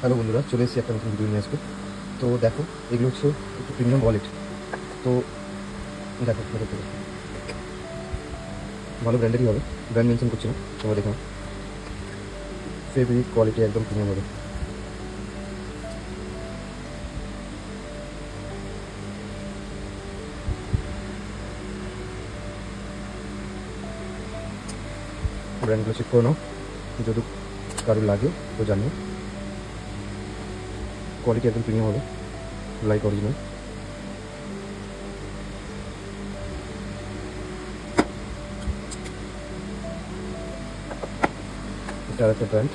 Hello বন্ধুরা, চলে এসেছি একটা নতুন ভিডিও নিয়ে আসবে। তো দেখো, এগুলো হচ্ছে একটু প্রিমিয়াম ওয়ালেট। তো দেখো ভালো ব্র্যান্ডেরই হবে, ব্র্যান্ড মেনশন করছি না, তোমরা দেখো ফেব্রিক কোয়ালিটি একদম প্রিমিয়াম হবে। ব্র্যান্ডগুলো চেক করে নাও, যদি কারো লাগে তো জানিও। কোয়ালিটি একদম প্রিমিয়াম হবে, লাইক অরিজিনাল। এটা একটা ব্র্যান্ড,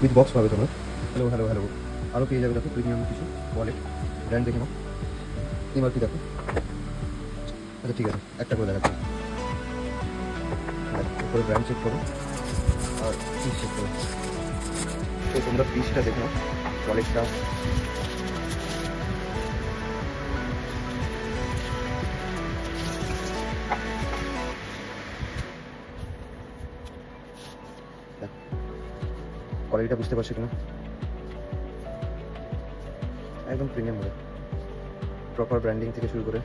উইথ বক্স পাবে তোমরা। হ্যালো হ্যালো হ্যালো, আরও পেয়ে যাবে দেখো প্রিমিয়াম কিছু ওয়ালেট। ব্র্যান্ড দেখে নাও, এমআরপি দেখো। আচ্ছা ঠিক আছে, একটা করে দেখাচ্ছি। উপরে ব্র্যান্ড চেক করো আর পিস চেক করো। তো তোমরা পিসটা দেখো নাও, ওয়ালেটটা কোয়ালিটিটা বুঝতে পারছো কিনা? একদম প্রিমিয়াম হবে, প্রপার ব্র্যান্ডিং থেকে শুরু করে।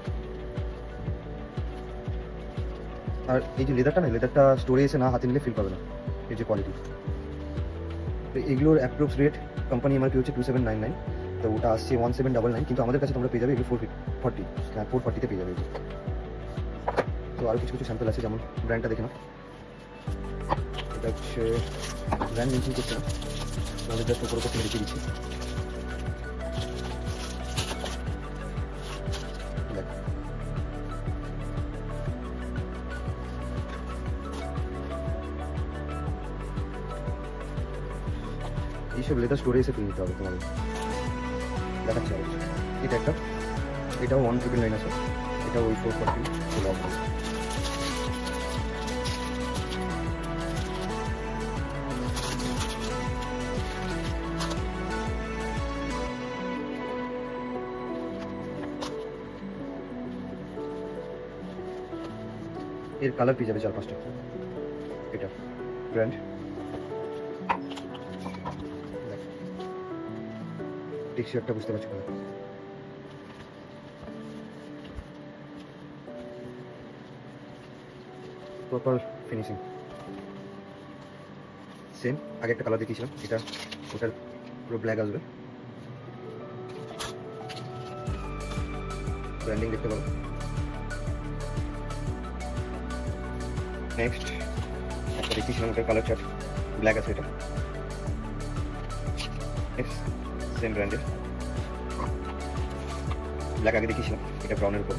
আর এই যে লেদারটা না, লেদারটা স্টোরে এসে না হাতে নিলে ফিল পাবে না, এই যে কোয়ালিটি। তো এগুলোর অ্যাপ্রোক্স রেট কোম্পানি এমআরপি হচ্ছে 2799, তো ওটা আসছে 1799, কিন্তু আমাদের কাছে তোমরা পেয়ে যাবে এগুলো 440, হ্যাঁ 440-তে পেয়ে যাবে। তো আরও কিছু কিছু স্যাম্পল আছে, যেমন ব্র্যান্ডটা দেখে নাও। এটা হচ্ছে ব্র্যান্ড মেনশন করছে না, আমাদের জাস্ট উপর থেকে লিখে দিচ্ছি। এইসব লেদার স্টোরে এসে কিনে নিতে হবে তোমাদের, দেখাচ্ছি আর। এটা একটা, এটাও 1999 আছে, এটা ওই 440 চলে আসবে। এর কালার পেয়ে যাবে 4-5টা। এটা ব্র্যান্ড, টেক্সচারটা বুঝতে পারছো কালার। Proper finishing same. আগে একটা কালার দেখিয়েছিলাম, এটা ওটার পুরো ব্ল্যাক আসবে। ব্র্যান্ডিং দেখতে পাবো। নেক্সট একটা দেখিয়েছিলাম, ওটার কালার চার্ট ব্ল্যাক আছে। এটা নেক্সট সেম ব্র্যান্ডের ব্ল্যাক আগে দেখিয়েছিলাম, এটা ব্রাউনের উপর।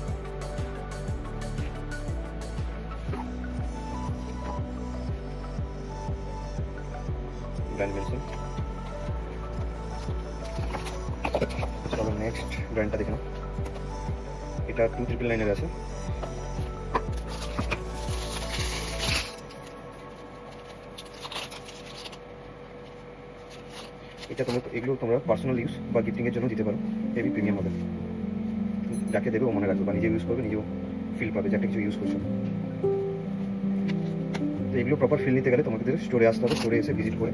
Brand mention. চলো নেক্সট ব্র্যান্ডটা দেখে নাও, এটা 2999 আছে। এটা তোমরা এগুলো তোমরা পার্সোনাল ইউজ বা গিফটিংয়ের জন্য দিতে পারো, হেভি প্রিমিয়াম হবে। যাকে দেবে ও মনে রাখবে, বা নিজে ইউজ করবে, নিজেও ফিল পাবে যে একটা কিছু ইউজ করছো। তো এগুলো প্রপার ফিল নিতে গেলে তোমাদের স্টোরে আসতে হবে, স্টোরে এসে ভিজিট করে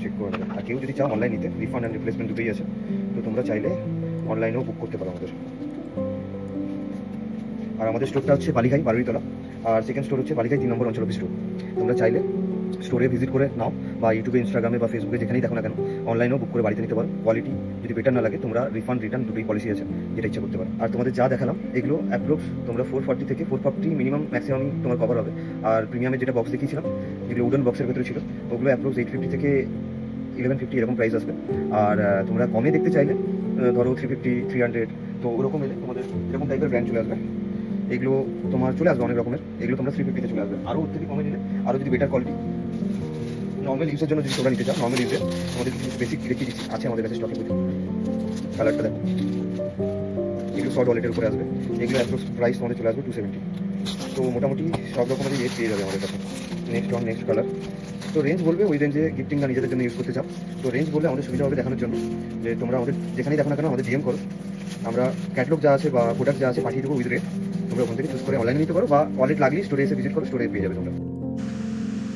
চেক করে নেবে। আর কেউ যদি চাও অনলাইন নিতে, রিফান্ড অ্যান্ড রিপ্লেসমেন্ট দুটোই আছে, তো তোমরা চাইলে অনলাইনেও বুক করতে পারো আমাদের। আর আমাদের স্টোরটা হচ্ছে বালিঘাই বারুইতলা, আর সেকেন্ড স্টোর হচ্ছে বালিঘাই 3 নম্বর অঞ্চল অফিস স্টোর। তোমরা চাইলে স্টোরে ভিজিট করে নাও, বা ইউটিউবে, ইনস্টাগ্রামে বা ফেসবুকে যেখানেই দেখো না কেন, অনলাইনেও বুক করে বাড়িতে নিতে পারো। কোয়ালিটি যদি বেটার না লাগে, তোমরা রিফান্ড রিটার্ন দুটোই পলিসি আছে, যেটা ইচ্ছা করতে পারো। আর তোমাদের যা দেখালাম এগুলো অ্যাপ্রোক্স তোমরা 440 থেকে 450 মিনিমাম ম্যাক্সিমামই তোমার কভার হবে। আর প্রিমিয়ামের যেটা বক্স দেখিয়েছিলাম, যেগুলো উডেন বক্সের ভেতরে ছিল, ওগুলো অ্যাপ্রোক্স 850 থেকে 1150 এরকম প্রাইস আসবে। আর তোমরা কমে দেখতে চাইলে ধরো 350, 300, তো ওরকম এলে তোমাদের এরকম টাইপের ব্র্যান্ড চলে আসবে। এগুলো তোমার চলে আসবে অনেক রকমের, এগুলো তোমরা 350-তে চলে আসবে। আরও ওর থেকে কমে নিলে, আরও যদি বেটার কোয়ালিটি নর্মাল ইউজের জন্য যদি তোমরা নিতে চাও, নর্মাল ইউজে আমাদের কিছু বেসিক দেখিয়ে দিচ্ছি, আছে আমাদের কাছে স্টকে। বুঝি কালারটা দেখো, এগুলো শর্ট ওয়ালেটের উপরে আসবে। এগুলো অ্যাপ্রোক্স প্রাইস তোমাদের চলে আসবে 270। তো মোটামুটি সব রকমেরই রেট পেয়ে যাবে আমাদের কাছে। নেক্সট কালার তো রেঞ্জ বলবে ওই রেঞ্জে গিফটিং বা নিজেদের জন্য ইউজ করতে চাও, তো রেঞ্জ বললে আমাদের সুবিধা হবে দেখানোর জন্য, যে তোমরা আমাদের যেখানেই দেখো না কেন আমাদের ডিএম করো, আমরা ক্যাটলগ যা আছে বা প্রোডাক্ট যা আছে পাঠিয়ে দেবো উইথ রেট, তোমরা ওখান থেকে চুজ করে অনলাইনে নিতে পারো বা ওয়ালেট লাগলে স্টোরে এসে ভিজিট করো, স্টোরে পেয়ে যাবে তোমরা।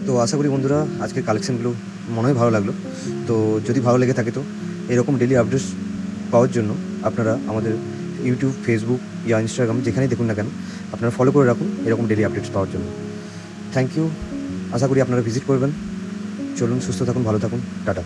তো আশা করি বন্ধুরা আজকের কালেকশনগুলো মনে হয় ভালো লাগলো। তো যদি ভালো লেগে থাকে তো এরকম ডেলি আপডেটস পাওয়ার জন্য আপনারা আমাদের ইউটিউব, ফেসবুক ইয়া ইনস্টাগ্রাম যেখানেই দেখুন না কেন আপনারা ফলো করে রাখুন এরকম ডেলি আপডেটস পাওয়ার জন্য। থ্যাংক ইউ, আশা করি আপনারা ভিজিট করবেন। চলুন, সুস্থ থাকুন, ভালো থাকুন, টাটা।